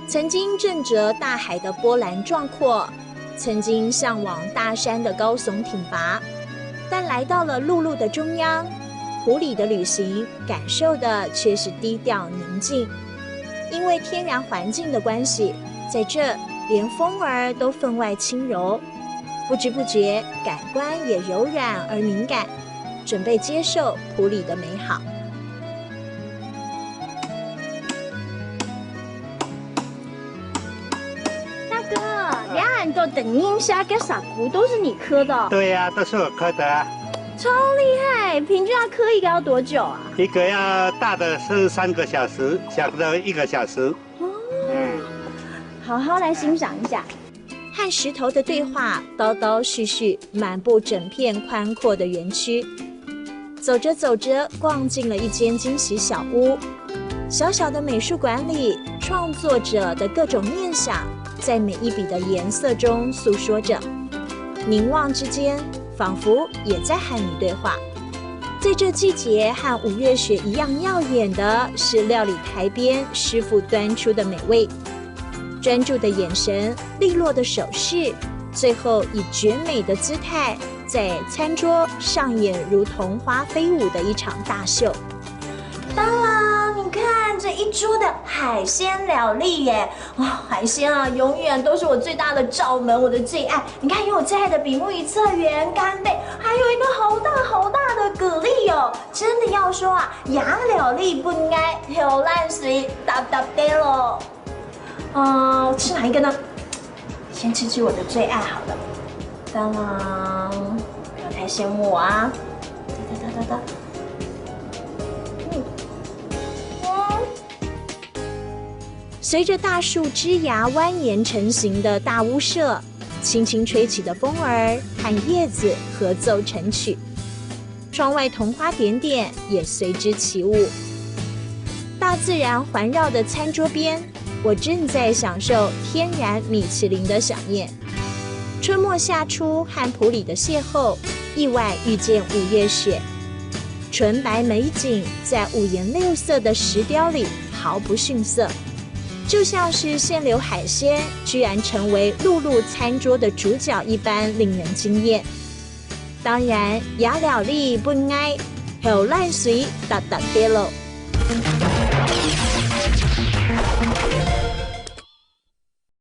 曾经震慑大海的波澜壮阔，曾经向往大山的高耸挺拔，但来到了陆路的中央，湖里的旅行感受的却是低调宁静。因为天然环境的关系，在这连风儿都分外轻柔，不知不觉感官也柔软而敏感，准备接受湖里的美好。的等音虾跟傻菇都是你刻的？对呀，都是我刻的啊。超厉害！平均要刻一个要多久啊？一个要大的是3个小时，小的1个小时。好好来欣赏一下。和石头的对话，叨叨絮絮，满布整片宽阔的园区。走着走着，逛进了一间惊喜小屋。小小的美术馆里，创作者的各种念想在每一笔的颜色中诉说着，凝望之间，仿佛也在和你对话。在这季节和5月雪一样耀眼的是料理台边师傅端出的美味，专注的眼神，利落的手势，最后以绝美的姿态在餐桌上演如同花飞舞的一场大秀。当然，你看这一桌的海鲜料理耶！海鲜啊，永远都是我最大的罩门，我的最爱。你看，有我最爱的比目鱼、侧圆、干贝，还有一个好大好大的蛤蜊哦！真的要说啊，洋料理不应该有烂水搭搭的咯。我吃哪一个呢？先吃我的最爱好了。当然，不要太羡慕我啊！哒。随着大树枝芽蜿蜒成形的大屋舍，轻轻吹起的风儿和叶子合奏成曲，窗外桐花点点也随之起舞。大自然环绕的餐桌边，我正在享受天然米其林的飨宴。春末夏初和埔里的邂逅，意外遇见5月雪，纯白美景在5颜6色的石雕里毫不逊色。就像是现流海鲜居然成为陆路餐桌的主角一般，令人惊艳。当然，亚料理不爱有烂水搭搭的喽。